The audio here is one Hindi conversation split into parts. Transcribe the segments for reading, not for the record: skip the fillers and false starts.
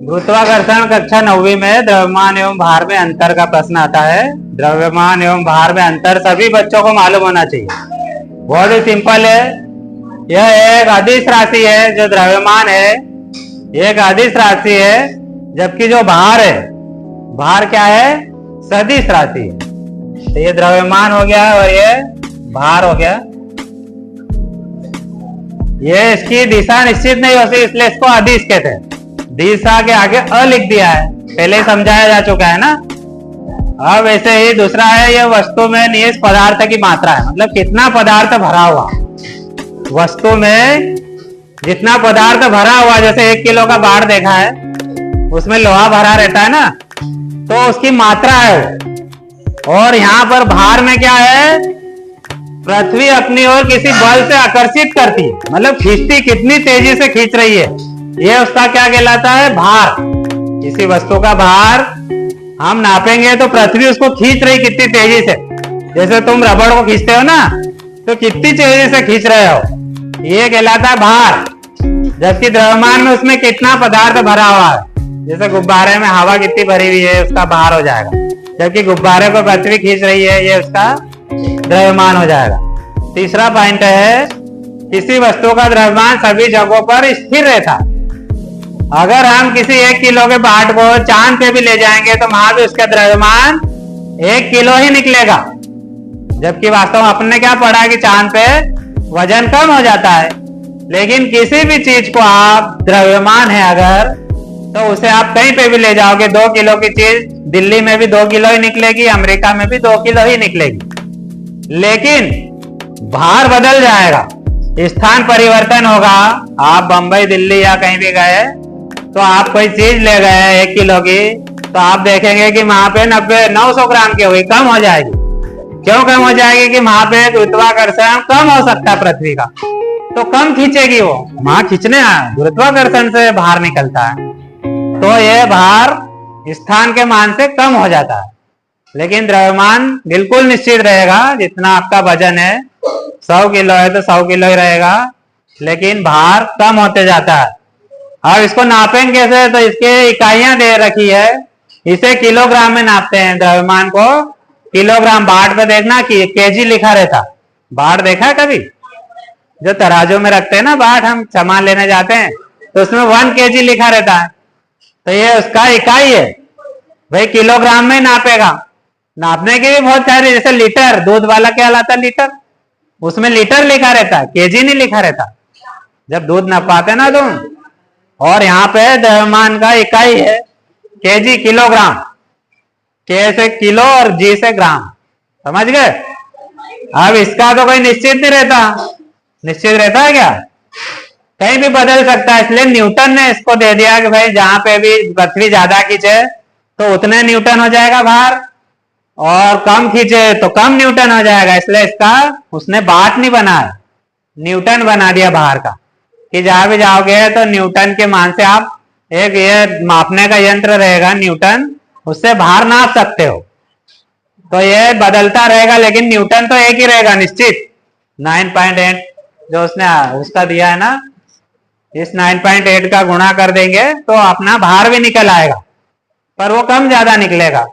गुरुत्वाकर्षण कक्षा 9वीं में द्रव्यमान एवं भार में अंतर का प्रश्न आता है। द्रव्यमान एवं भार में अंतर सभी बच्चों को मालूम होना चाहिए। बहुत ही सिंपल है। यह एक अदिश राशि है। जो द्रव्यमान है एक अदिश राशि है, जबकि जो भार है, भार क्या है? सदिश राशि है। तो ये द्रव्यमान हो गया और ये भार हो गया। ये इसकी दिशा निश्चित नहीं होती, इसलिए इसको अदिश कहते हैं। दिशा के आगे अ लिख दिया है, पहले ही समझाया जा चुका है ना। अब ऐसे ही दूसरा है, यह वस्तु में निहित पदार्थ की मात्रा है, मतलब कितना पदार्थ भरा हुआ वस्तु में, जितना पदार्थ भरा हुआ। जैसे 1 किलो का बाढ़ देखा है, उसमें लोहा भरा रहता है ना, तो उसकी मात्रा है। और यहाँ पर भार में क्या है? पृथ्वी अपनी ओर किसी बल से आकर्षित करती है, मतलब खींचती, कितनी तेजी से खींच रही है, ये उसका क्या कहलाता है? भार। किसी वस्तु का भार हम नापेंगे तो पृथ्वी उसको खींच रही कितनी तेजी से। जैसे तुम रबड़ को खींचते हो ना, तो कितनी तेजी से खींच रहे हो, ये कहलाता है भार। जबकि द्रव्यमान में उसमें कितना पदार्थ भरा हुआ है, जैसे गुब्बारे में हवा कितनी भरी हुई है, उसका भार हो जाएगा। जबकि गुब्बारे को पृथ्वी खींच रही है, ये उसका द्रव्यमान हो जाएगा। तीसरा पॉइंट है, किसी वस्तु का द्रव्यमान सभी जगहों पर स्थिर रहता है। अगर हम किसी 1 किलो के बाढ़ को चांद पे भी ले जाएंगे तो वहां भी उसका द्रव्यमान 1 किलो ही निकलेगा। जबकि वास्तव में अपने क्या पढ़ा कि चांद पे वजन कम हो जाता है। लेकिन किसी भी चीज को आप द्रव्यमान है अगर, तो उसे आप कहीं पे भी ले जाओगे, 2 किलो की चीज दिल्ली में भी 2 किलो ही निकलेगी, अमेरिका में भी 2 किलो ही निकलेगी। लेकिन भार बदल जाएगा, स्थान परिवर्तन होगा। आप बंबई, दिल्ली या कहीं भी गए तो आप कोई चीज ले गए 1 किलो की, तो आप देखेंगे कि वहां पे 900 ग्राम की हुई, कम हो जाएगी। क्यों कम हो जाएगी? कि वहां पे गुरुत्वाकर्षण कम हो सकता है पृथ्वी का, तो कम खींचेगी वो। वहां खींचने गुरुत्वाकर्षण से भार निकलता है, तो ये भार स्थान के मान से कम हो जाता है। लेकिन द्रव्यमान बिल्कुल निश्चित रहेगा। जितना आपका वजन है, 100 किलो है तो 100 किलो ही रहेगा, लेकिन भार कम होते जाता है। अब इसको नापेंगे कैसे? तो इसके इकाइयां दे रखी है, इसे किलोग्राम में नापते हैं द्रव्यमान को। किलोग्राम, बाट पे देखना कि केजी लिखा रहता। बाट देखा है कभी? जो तराजू में रखते हैं ना बाट, हम सामान लेने जाते हैं तो उसमें 1 केजी लिखा रहता है, तो ये उसका इकाई है भाई। किलोग्राम में नापेगा। नापने की भी बहुत सारी, जैसे लीटर, दूध वाला क्या लाता है? लीटर, उसमें लीटर लिखा रहता है, केजी नहीं लिखा रहता जब दूध नापाते ना तुम। और यहाँ पे द्रव्यमान का इकाई है केजी, किलोग्राम। के से किलो और जी से ग्राम, समझ गए? अब इसका तो कोई निश्चित नहीं रहता। निश्चित रहता है क्या? कहीं भी बदल सकता है। इसलिए न्यूटन ने इसको दे दिया कि भाई जहां पे भी पृथ्वी ज्यादा खींचे तो उतने न्यूटन हो जाएगा भार, और कम खींचे तो कम न्यूटन हो जाएगा। इसलिए इसका उसने बाट नहीं बनाया, न्यूटन बना दिया भार का। कि जहां भी जाओगे तो न्यूटन के मान से आप, एक ये मापने का यंत्र रहेगा न्यूटन, उससे भार नाप सकते हो। तो ये बदलता रहेगा, लेकिन न्यूटन तो एक ही रहेगा निश्चित। 9.8 जो उसने उसका दिया है ना, इस 9.8 का गुणा कर देंगे तो अपना भार भी निकल आएगा, पर वो कम ज्यादा निकलेगा।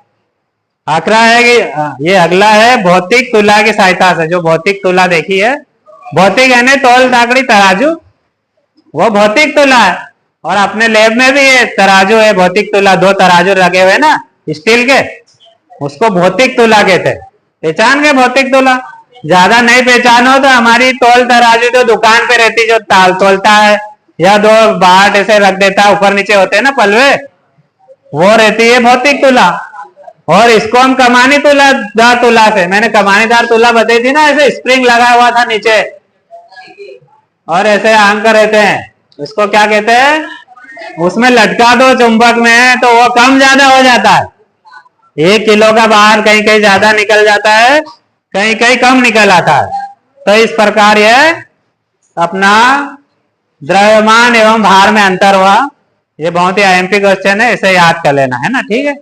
आखिरा है कि ये अगला है भौतिक तुला की सहायता से। जो भौतिक तुला देखी है, भौतिक यानी तौल ताकड़ी तराजू, वो भौतिक तुला है। और अपने लैब में भी ये तराजू है, भौतिक तुला। 2 तराजू लगे हुए ना स्टील के, उसको भौतिक तुला कहते हैं। पहचान गए भौतिक तुला? ज्यादा नहीं पहचानो तो हमारी तौल तराजू जो दुकान पे रहती, जो ताल तोलता है या 2 बाट ऐसे रख देता है, ऊपर नीचे होते हैं ना पलवे, वो रहती है भौतिक तुला। और इसको हम कमानीदार तुला से, मैंने कमानीदार तुला बताई थी ना, ऐसे स्प्रिंग लगा हुआ था नीचे और ऐसे अंक रहते हैं, उसको क्या कहते हैं? उसमें लटका दो चुंबक में तो वो कम ज्यादा हो जाता है। 1 किलो का बाहर कहीं कहीं ज्यादा निकल जाता है, कहीं कहीं कम निकल आता है। तो इस प्रकार यह अपना द्रव्यमान एवं भार में अंतर हुआ। ये बहुत ही आईएमपी क्वेश्चन है, इसे याद कर लेना है ना, ठीक है।